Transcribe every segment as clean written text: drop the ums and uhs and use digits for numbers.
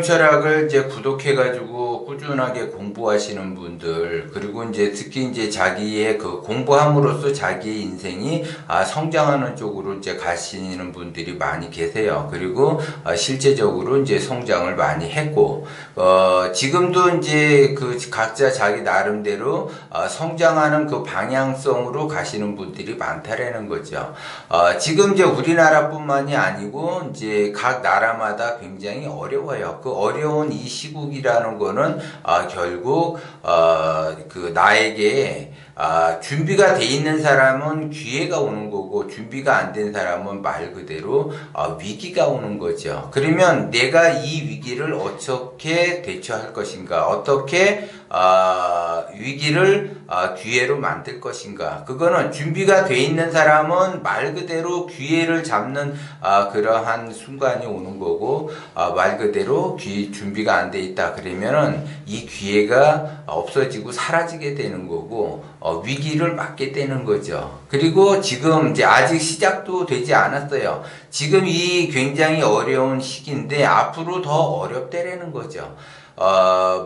철학을 이제 구독해가지고 꾸준하게 공부하시는 분들, 그리고 이제 특히 이제 자기의 그 공부함으로써 자기의 인생이 성장하는 쪽으로 이제 가시는 분들이 많이 계세요. 그리고 실제적으로 이제 성장을 많이 했고, 지금도 이제 그 각자 자기 나름대로 성장하는 그 방향성으로 가시는 분들이 많다라는 거죠. 지금 이제 우리나라뿐만이 아니고 이제 각 나라마다 굉장히 어려워요. 그 어려운 이 시국이라는 거는 결국 그 나에게 준비가 돼 있는 사람은 기회가 오는 거고, 준비가 안 된 사람은 말 그대로 위기가 오는 거죠. 그러면 내가 이 위기를 어떻게 대처할 것인가, 어떻게 위기를 기회로 만들 것인가. 그거는 준비가 돼 있는 사람은 말 그대로 기회를 잡는 그러한 순간이 오는 거고, 말 그대로 준비가 안 돼 있다 그러면은 이 기회가 없어지고 사라지게 되는 거고, 위기를 맞게 되는 거죠. 그리고 지금 이제 아직 시작도 되지 않았어요. 지금 이 굉장히 어려운 시기인데 앞으로 더 어렵다라는 거죠.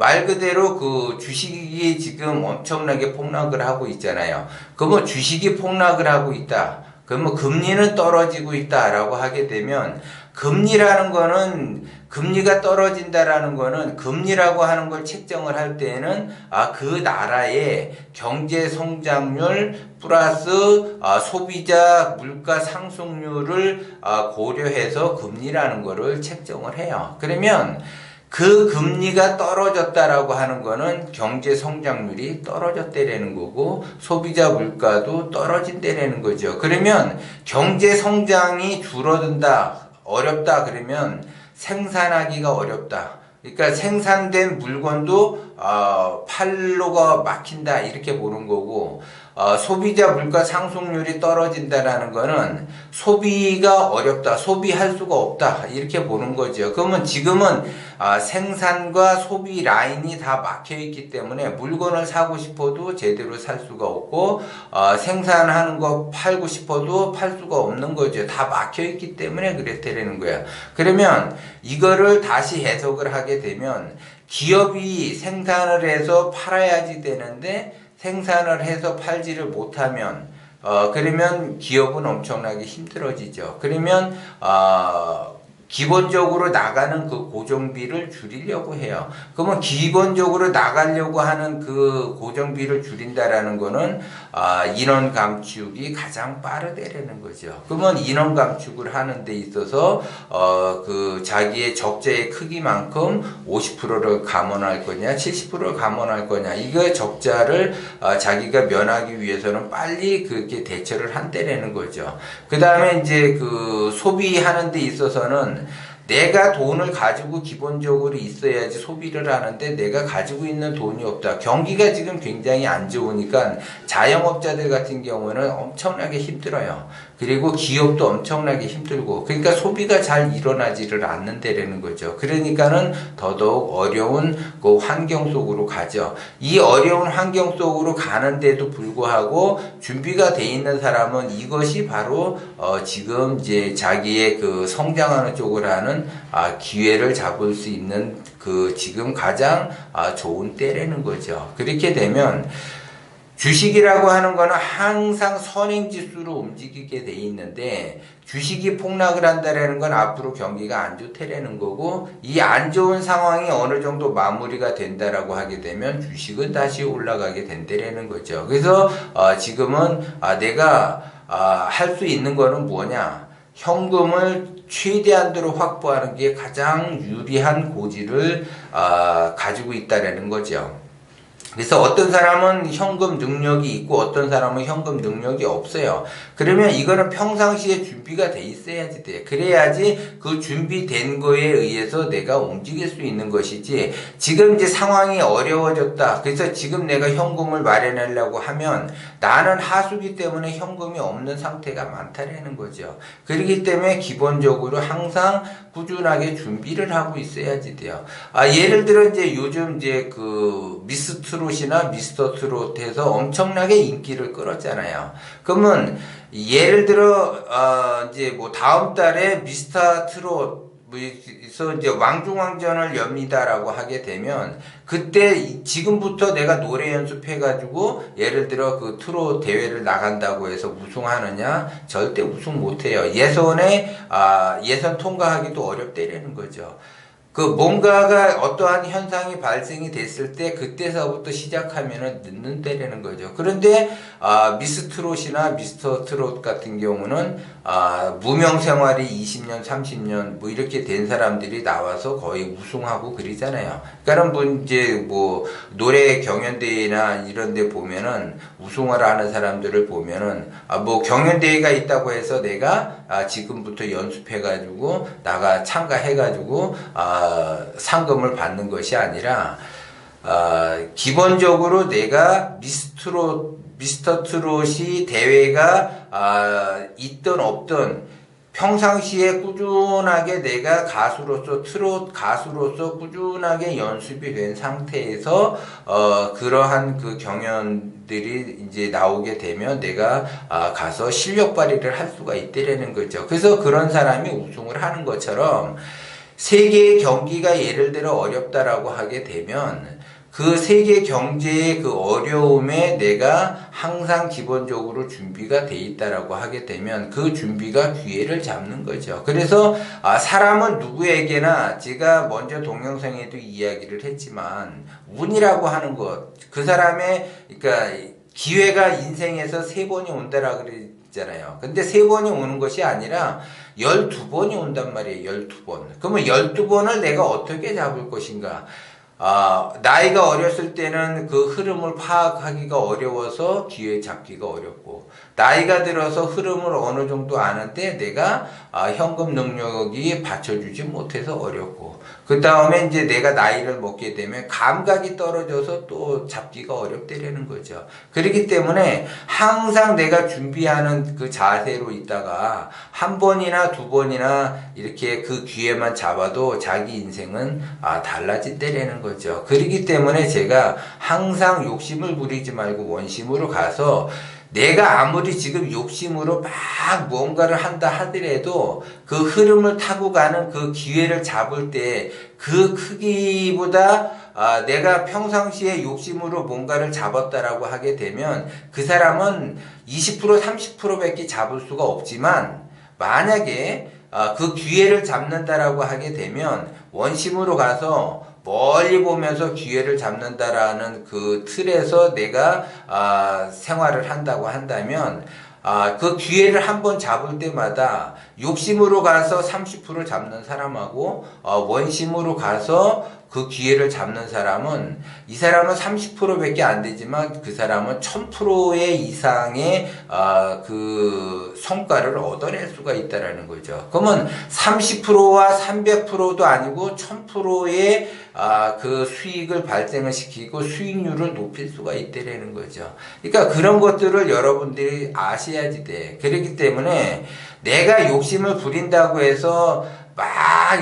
말 그대로 그 주식이 지금 엄청나게 폭락을 하고 있잖아요. 그러면 주식이 폭락을 하고 있다. 그러면 금리는 떨어지고 있다라고 하게 되면, 금리가 떨어진다라는 거는, 금리라고 하는 걸 책정을 할 때에는 그 나라의 경제 성장률 플러스 소비자 물가 상승률을 고려해서 금리라는 거를 책정을 해요. 그러면 그 금리가 떨어졌다라고 하는 거는 경제 성장률이 떨어졌다라는 거고, 소비자 물가도 떨어진다라는 거죠. 그러면 경제 성장이 줄어든다, 어렵다 그러면 생산하기가 어렵다. 그러니까 생산된 물건도 팔로가 막힌다 이렇게 보는 거고, 소비자 물가 상승률이 떨어진다라는 거는 소비가 어렵다, 소비할 수가 없다 이렇게 보는 거죠. 그러면 지금은 생산과 소비 라인이 다 막혀 있기 때문에 물건을 사고 싶어도 제대로 살 수가 없고, 생산하는 거 팔고 싶어도 팔 수가 없는 거죠. 다 막혀 있기 때문에 그랬다라는 거야. 그러면 이거를 다시 해석을 하게 되면, 기업이 생산을 해서 팔아야지 되는데 생산을 해서 팔지를 못하면 그러면 기업은 엄청나게 힘들어지죠. 그러면 기본적으로 나가는 그 고정비를 줄이려고 해요. 그러면 기본적으로 나가려고 하는 그 고정비를 줄인다라는 거는 인원 감축이 가장 빠르다라는 거죠. 그러면 인원 감축을 하는 데 있어서 그 자기의 적자의 크기만큼 50%를 감원할 거냐, 70%를 감원할 거냐, 이거 적자를 자기가 면하기 위해서는 빨리 그렇게 대처를 한다라는 거죠. 그 다음에 이제 그 소비하는 데 있어서는 내가 돈을 가지고 기본적으로 있어야지 소비를 하는데 내가 가지고 있는 돈이 없다. 경기가 지금 굉장히 안 좋으니까 자영업자들 같은 경우는 엄청나게 힘들어요. 그리고 기업도 엄청나게 힘들고, 그러니까 소비가 잘 일어나지를 않는다라는 거죠. 그러니까는 더더욱 어려운 그 환경 속으로 가죠. 이 어려운 환경 속으로 가는데도 불구하고 준비가 돼 있는 사람은 이것이 바로 지금 이제 자기의 그 성장하는 쪽을 하는 기회를 잡을 수 있는 그 지금 가장 좋은 때라는 거죠. 그렇게 되면 주식이라고 하는 거는 항상 선행지수로 움직이게 돼 있는데, 주식이 폭락을 한다라는 건 앞으로 경기가 안 좋다라는 거고, 이 안 좋은 상황이 어느 정도 마무리가 된다라고 하게 되면 주식은 다시 올라가게 된다라는 거죠. 그래서 지금은 내가 할 수 있는 거는 뭐냐, 현금을 최대한도로 확보하는 게 가장 유리한 고지를 가지고 있다라는 거죠. 그래서 어떤 사람은 현금 능력이 있고 어떤 사람은 현금 능력이 없어요. 그러면 이거는 평상시에 준비가 돼 있어야지 돼. 그래야지 그 준비된 거에 의해서 내가 움직일 수 있는 것이지, 지금 이제 상황이 어려워졌다, 그래서 지금 내가 현금을 마련하려고 하면 나는 하수기 때문에 현금이 없는 상태가 많다라는 거죠. 그렇기 때문에 기본적으로 항상 꾸준하게 준비를 하고 있어야지 돼요. 예를 들어 이제 요즘 이제 그 미스트롯이나 미스터 트롯에서 엄청나게 인기를 끌었잖아요. 그러면 예를 들어 이제 뭐 다음 달에 미스터 트롯 그래서 이제 왕중왕전을 엽니다라고 하게 되면 그때 지금부터 내가 노래 연습해가지고 예를 들어 그 트롯 대회를 나간다고 해서 우승하느냐? 절대 우승 못해요. 예선 통과하기도 어렵다라는 거죠. 그 뭔가가 어떠한 현상이 발생이 됐을 때 그때서부터 시작하면은 늦는다라는 거죠. 그런데 미스 트롯이나 미스터 트롯 같은 경우는 무명 생활이 20년, 30년 뭐 이렇게 된 사람들이 나와서 거의 우승하고 그러잖아요. 그러니까 이제 뭐 노래 경연대회나 이런 데 보면은 우승을 하는 사람들을 보면은 뭐 경연대회가 있다고 해서 내가 지금부터 연습해가지고 나가 참가해가지고 상금을 받는 것이 아니라 기본적으로 내가 미스터 트롯이 대회가 있든 없든 평상시에 꾸준하게 내가 트롯 가수로서 꾸준하게 연습이 된 상태에서 그러한 그 경연들이 이제 나오게 되면 내가 가서 실력 발휘를 할 수가 있다라는 거죠. 그래서 그런 사람이 우승을 하는 것처럼 세계의 경기가 예를 들어 어렵다라고 하게 되면 그 세계 경제의 그 어려움에 내가 항상 기본적으로 준비가 돼 있다라고 하게 되면 그 준비가 기회를 잡는 거죠. 그래서 사람은 누구에게나 제가 먼저 동영상에도 이야기를 했지만 운이라고 하는 것, 그 사람의 그러니까 기회가 인생에서 3번이 온다라고 그랬잖아요. 근데 3번이 오는 것이 아니라 12번이 온단 말이에요. 12번. 그러면 12번을 내가 어떻게 잡을 것인가? 나이가 어렸을 때는 그 흐름을 파악하기가 어려워서 기회 잡기가 어렵고, 나이가 들어서 흐름을 어느 정도 아는데 내가 현금 능력이 받쳐주지 못해서 어렵고, 그 다음에 이제 내가 나이를 먹게 되면 감각이 떨어져서 또 잡기가 어렵다라는 거죠. 그렇기 때문에 항상 내가 준비하는 그 자세로 있다가 한 번이나 두 번이나 이렇게 그 기회만 잡아도 자기 인생은 달라진다라는 거죠. 그렇기 때문에 제가 항상 욕심을 부리지 말고 원심으로 가서 내가 아무리 지금 욕심으로 막 뭔가를 한다 하더라도 그 흐름을 타고 가는 그 기회를 잡을 때 그 크기보다 내가 평상시에 욕심으로 뭔가를 잡았다라고 하게 되면 그 사람은 20% 30%밖에 잡을 수가 없지만, 만약에 그 기회를 잡는다라고 하게 되면 원심으로 가서 멀리 보면서 기회를 잡는다라는 그 틀에서 내가 생활을 한다고 한다면 그 기회를 한번 잡을 때마다 욕심으로 가서 30% 잡는 사람하고 원심으로 가서 그 기회를 잡는 사람은, 이 사람은 30%밖에 안 되지만 그 사람은 1000%의 이상의 그 성과를 얻어낼 수가 있다라는 거죠. 그러면 30%와 300%도 아니고 1000%의 그 수익을 발생을 시키고 수익률을 높일 수가 있다라는 거죠. 그러니까 그런 것들을 여러분들이 아셔야지 돼. 그렇기 때문에 내가 욕심을 부린다고 해서 막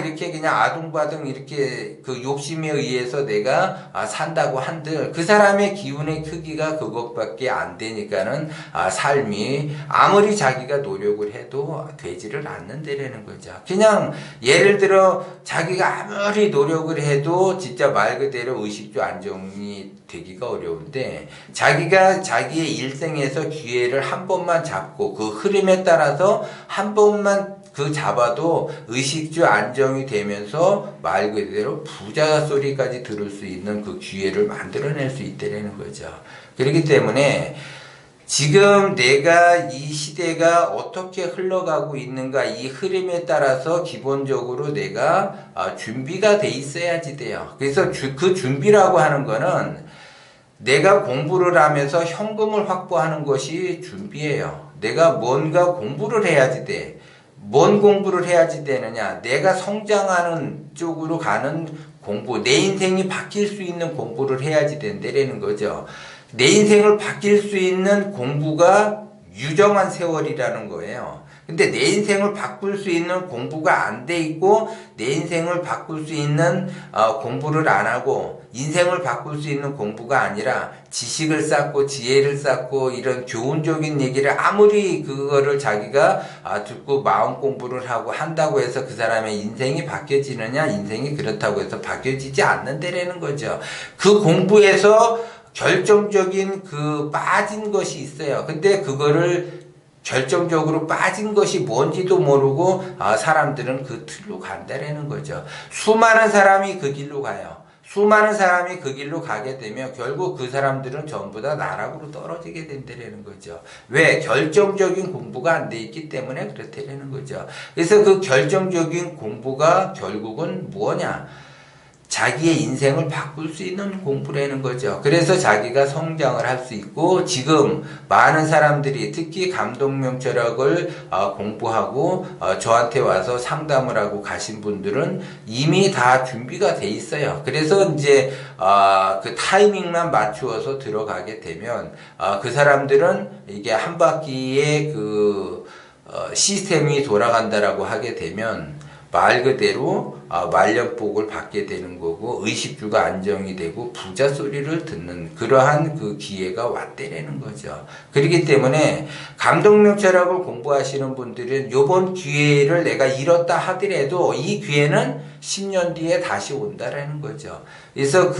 이렇게 그냥 아둥바둥 이렇게 그 욕심에 의해서 내가 산다고 한들 그 사람의 기운의 크기가 그것밖에 안 되니까는 삶이 아무리 자기가 노력을 해도 되지를 않는다라는 거죠. 그냥 예를 들어 자기가 아무리 노력을 해도 진짜 말 그대로 의식주 안정이 되기가 어려운데, 자기가 자기의 일생에서 기회를 한 번만 잡고 그 흐름에 따라서 한 번만 그 잡아도 의식주 안정이 되면서 말 그대로 부자 소리까지 들을 수 있는 그 기회를 만들어낼 수 있다는 거죠. 그렇기 때문에 지금 내가 이 시대가 어떻게 흘러가고 있는가, 이 흐름에 따라서 기본적으로 내가 준비가 돼 있어야지 돼요. 그래서 그 준비라고 하는 거는 내가 공부를 하면서 현금을 확보하는 것이 준비예요. 내가 뭔가 공부를 해야지 돼. 뭔 공부를 해야지 되느냐? 내가 성장하는 쪽으로 가는 공부, 내 인생이 바뀔 수 있는 공부를 해야지 된다라는 거죠. 내 인생을 바뀔 수 있는 공부가 유정한 세월이라는 거예요. 근데 내 인생을 바꿀 수 있는 공부가 안 돼 있고 내 인생을 바꿀 수 있는 공부를 안 하고 인생을 바꿀 수 있는 공부가 아니라 지식을 쌓고 지혜를 쌓고 이런 교훈적인 얘기를 아무리 그거를 자기가 듣고 마음 공부를 하고 한다고 해서 그 사람의 인생이 바뀌어지느냐? 인생이 그렇다고 해서 바뀌어지지 않는다라는 거죠. 그 공부에서 결정적인 빠진 것이 있어요. 근데 그거를 결정적으로 빠진 것이 뭔지도 모르고 사람들은 그 틀로 간다라는 거죠. 수많은 사람이 그 길로 가요. 수많은 사람이 그 길로 가게 되면 결국 그 사람들은 전부 다 나락으로 떨어지게 된다라는 거죠. 왜? 결정적인 공부가 안 돼 있기 때문에 그렇다라는 거죠. 그래서 그 결정적인 공부가 결국은 뭐냐? 자기의 인생을 바꿀 수 있는 공부라는 거죠. 그래서 자기가 성장을 할 수 있고 지금 많은 사람들이 특히 감독명철학을 공부하고 저한테 와서 상담을 하고 가신 분들은 이미 다 준비가 돼 있어요. 그래서 이제 그 타이밍만 맞추어서 들어가게 되면 그 사람들은 이게 한 바퀴의 시스템이 돌아간다라고 하게 되면 말 그대로 말년복을 받게 되는 거고 의식주가 안정이 되고 부자 소리를 듣는 그러한 그 기회가 왔대라는 거죠. 그렇기 때문에 감독명철학을 공부하시는 분들은 요번 기회를 내가 잃었다 하더라도 이 기회는 10년 뒤에 다시 온다라는 거죠. 그래서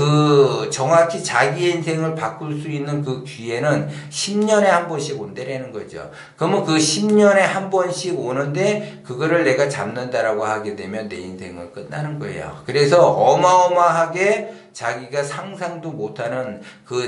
정확히 자기의 인생을 바꿀 수 있는 그 기회는 10년에 한 번씩 온다라는 거죠. 그러면 그 10년에 한 번씩 오는데 그거를 내가 잡는다라고 하게 되면 내 인생은 끝나는 거예요. 그래서 어마어마하게 자기가 상상도 못하는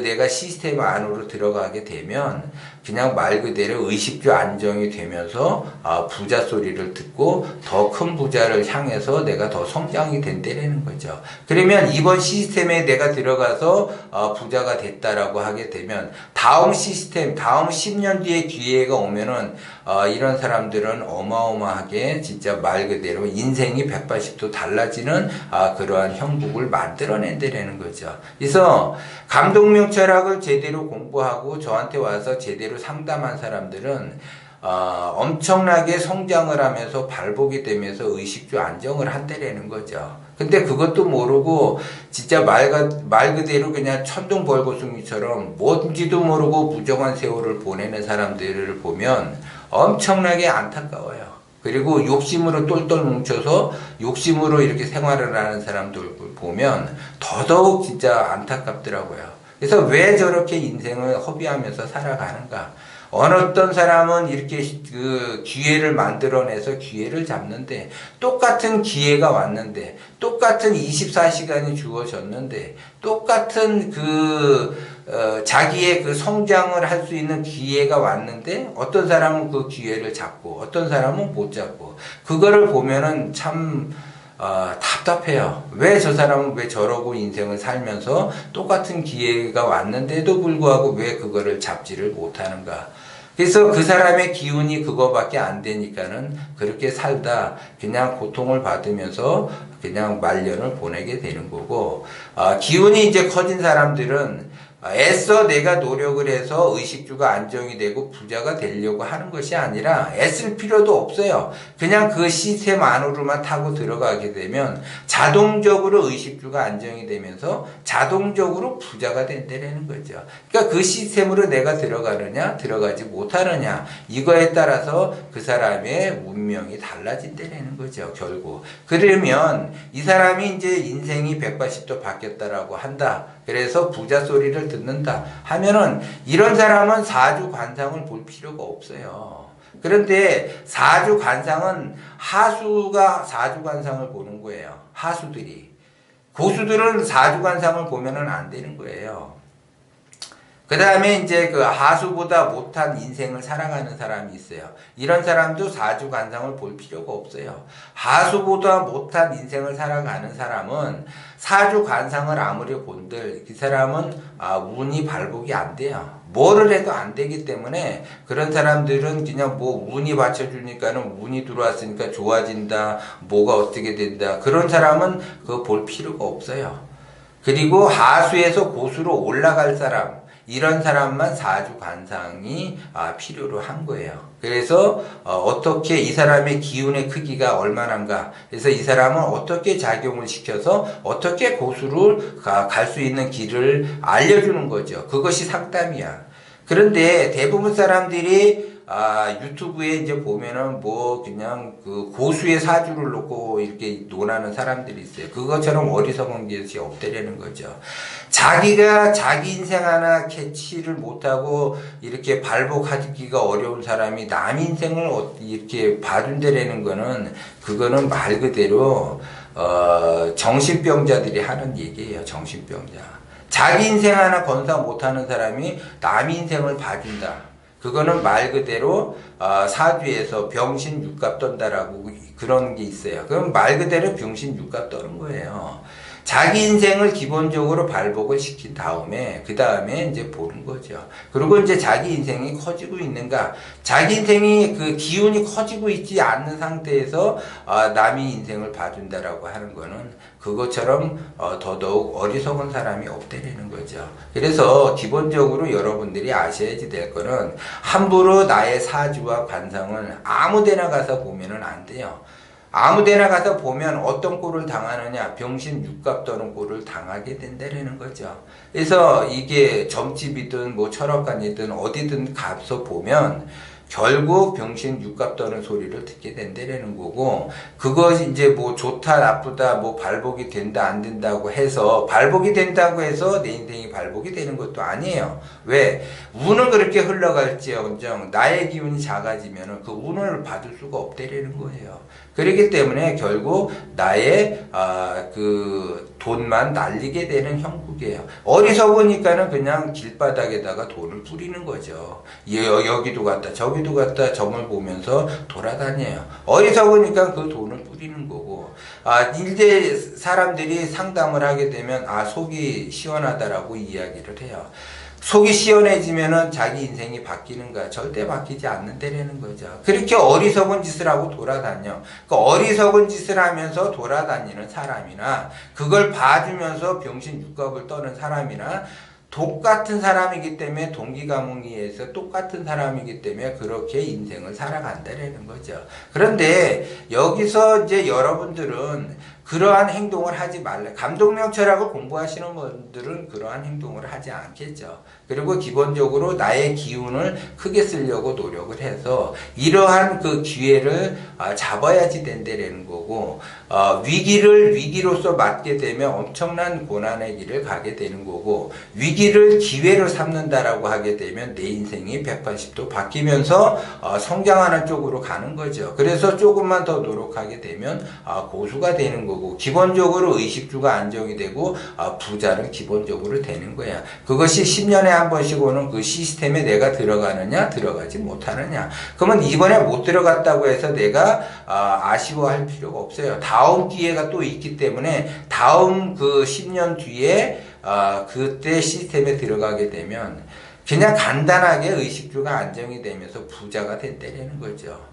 내가 시스템 안으로 들어가게 되면 그냥 말 그대로 의식주 안정이 되면서 부자 소리를 듣고 더 큰 부자를 향해서 내가 더 성장이 된다는 거죠. 그러면 이번 시스템에 내가 들어가서 부자가 됐다라고 하게 되면 다음 시스템, 다음 10년 뒤에 기회가 오면은 이런 사람들은 어마어마하게 진짜 말 그대로 인생이 180도 달라지는 그러한 형국을 만들어낸다는 거죠. 그래서 감독명철학을 제대로 공부하고 저한테 와서 제대로 상담한 사람들은 엄청나게 성장을 하면서 발복이 되면서 의식주 안정을 한다라는 거죠. 근데 그것도 모르고 진짜 말 그대로 그냥 천둥벌거숭이처럼 뭔지도 모르고 부정한 세월을 보내는 사람들을 보면 엄청나게 안타까워요. 그리고 욕심으로 똘똘 뭉쳐서 욕심으로 이렇게 생활을 하는 사람들 보면 더더욱 진짜 안타깝더라고요. 그래서 왜 저렇게 인생을 허비하면서 살아가는가? 어떤 사람은 이렇게 기회를 만들어내서 기회를 잡는데 똑같은 기회가 왔는데 똑같은 24시간이 주어졌는데 똑같은 자기의 성장을 할 수 있는 기회가 왔는데 어떤 사람은 그 기회를 잡고 어떤 사람은 못 잡고 그거를 보면은 참 답답해요. 왜 저 사람은 왜 저러고 인생을 살면서 똑같은 기회가 왔는데도 불구하고 왜 그거를 잡지를 못하는가. 그래서 그 사람의 기운이 그거밖에 안 되니까는 그렇게 살다 그냥 고통을 받으면서 그냥 말년을 보내게 되는 거고, 기운이 이제 커진 사람들은 애써 내가 노력을 해서 의식주가 안정이 되고 부자가 되려고 하는 것이 아니라 애쓸 필요도 없어요. 그냥 그 시스템 안으로만 타고 들어가게 되면 자동적으로 의식주가 안정이 되면서 자동적으로 부자가 된다는 거죠. 그러니까 그 시스템으로 내가 들어가느냐 들어가지 못하느냐 이거에 따라서 그 사람의 운명이 달라진다는 거죠. 결국 그러면 이 사람이 이제 인생이 180도 바뀌었다라고 한다. 그래서 부자 소리를 듣는다 하면은 이런 사람은 사주관상을 볼 필요가 없어요. 그런데 사주관상은 하수가 사주관상을 보는 거예요. 하수들이. 고수들은 사주관상을 보면은 안 되는 거예요. 그 다음에 이제 하수보다 못한 인생을 살아가는 사람이 있어요. 이런 사람도 사주관상을 볼 필요가 없어요. 하수보다 못한 인생을 살아가는 사람은 사주관상을 아무리 본들 그 사람은 운이 발복이 안 돼요. 뭐를 해도 안 되기 때문에 그런 사람들은 그냥 운이 받쳐주니까는 운이 들어왔으니까 좋아진다, 뭐가 어떻게 된다. 그런 사람은 그거 볼 필요가 없어요. 그리고 하수에서 고수로 올라갈 사람, 이런 사람만 사주 관상이 필요로 한 거예요. 그래서 어떻게 이 사람의 기운의 크기가 얼마나인가, 그래서 이 사람은 어떻게 작용을 시켜서 어떻게 고수를 갈 수 있는 길을 알려주는 거죠. 그것이 상담이야. 그런데 대부분 사람들이 유튜브에 이제 보면은 뭐 그냥 그 고수의 사주를 놓고 이렇게 논하는 사람들이 있어요. 그것처럼 어리석은 것이 없다라는 거죠. 자기가 자기 인생 하나 캐치를 못하고 이렇게 발복하기가 어려운 사람이 남 인생을 이렇게 봐준다라는 거는, 그거는 말 그대로 정신병자들이 하는 얘기예요. 정신병자. 자기 인생 하나 건사 못하는 사람이 남 인생을 봐준다. 그거는 말 그대로 사주에서 병신 육갑 떤다라고 그런 게 있어요. 그럼 말 그대로 병신 육갑 떠는 거예요. 자기 인생을 기본적으로 발복을 시킨 다음에 그 다음에 이제 보는 거죠. 그리고 이제 자기 인생이 커지고 있는가, 자기 인생이 그 기운이 커지고 있지 않는 상태에서 남의 인생을 봐준다라고 하는 거는 그것처럼 더더욱 어리석은 사람이 없다는 거죠. 그래서 기본적으로 여러분들이 아셔야지 될 거는, 함부로 나의 사주와 관상을 아무데나 가서 보면은 안 돼요. 아무데나 가서 보면 어떤 꼴을 당하느냐, 병신 육갑 떠는 꼴을 당하게 된다는 거죠. 그래서 이게 점집이든 뭐 철학관이든 어디든 가서 보면 결국 병신 육갑 떠는 소리를 듣게 된다는 거고, 그것이 이제 뭐 좋다 나쁘다 뭐 발복이 된다 안 된다고 해서, 발복이 된다고 해서 내 인생이 발복이 되는 것도 아니에요. 왜? 운은 그렇게 흘러갈지언정 나의 기운이 작아지면 그 운을 받을 수가 없다라는 거예요. 그렇기 때문에 결국 나의 그 돈만 날리게 되는 형국이에요. 어리석으니까는 그냥 길바닥에다가 돈을 뿌리는 거죠. 여기도 갔다 저기도 갔다 점을 보면서 돌아다녀요. 어리석으니까 그 돈을 뿌리는 거고, 이제 사람들이 상담을 하게 되면 속이 시원하다라고 이야기를 해요. 속이 시원해지면은 자기 인생이 바뀌는가? 절대 바뀌지 않는다는 거죠. 그렇게 어리석은 짓을 하고 돌아다녀. 그 어리석은 짓을 하면서 돌아다니는 사람이나, 그걸 봐주면서 병신 육갑을 떠는 사람이나, 똑같은 사람이기 때문에, 동기가몽이에서 똑같은 사람이기 때문에 그렇게 인생을 살아간다는 거죠. 그런데 여기서 이제 여러분들은 그러한 행동을 하지 말래. 감독력 철학을 공부하시는 분들은 그러한 행동을 하지 않겠죠. 그리고 기본적으로 나의 기운을 크게 쓰려고 노력을 해서 이러한 그 기회를 잡아야지 된다는 거고, 위기를 위기로서 맞게 되면 엄청난 고난의 길을 가게 되는 거고, 위기를 기회로 삼는다라고 하게 되면 내 인생이 180도 바뀌면서 성장하는 쪽으로 가는 거죠. 그래서 조금만 더 노력하게 되면 고수가 되는 거고, 기본적으로 의식주가 안정이 되고 부자는 기본적으로 되는 거야. 그것이 10년에 한 번씩 오는 그 시스템에 내가 들어가느냐 들어가지 못하느냐. 그러면 이번에 못 들어갔다고 해서 내가 아쉬워할 필요가 없어요. 다음 기회가 또 있기 때문에 다음 그 10년 뒤에 그때 시스템에 들어가게 되면 그냥 간단하게 의식주가 안정이 되면서 부자가 된다는 거죠.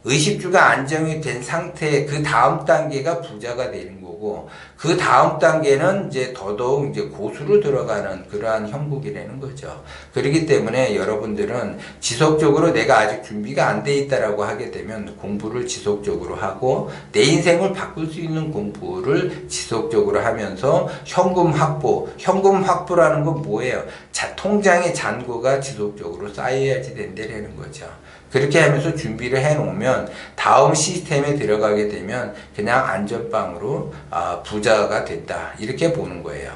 의식주가 안정이 된 상태, 그 다음 단계가 부자가 되는 거고, 그 다음 단계는 이제 더더욱 이제 고수로 들어가는 그러한 형국이라는 거죠. 그렇기 때문에 여러분들은 지속적으로 내가 아직 준비가 안 돼 있다라고 하게 되면 공부를 지속적으로 하고, 내 인생을 바꿀 수 있는 공부를 지속적으로 하면서 현금 확보라는 건 뭐예요? 통장의 잔고가 지속적으로 쌓여야지 된다는 거죠. 그렇게 하면서 준비를 해놓으면 다음 시스템에 들어가게 되면 그냥 안전빵으로 부자가 됐다, 이렇게 보는 거예요.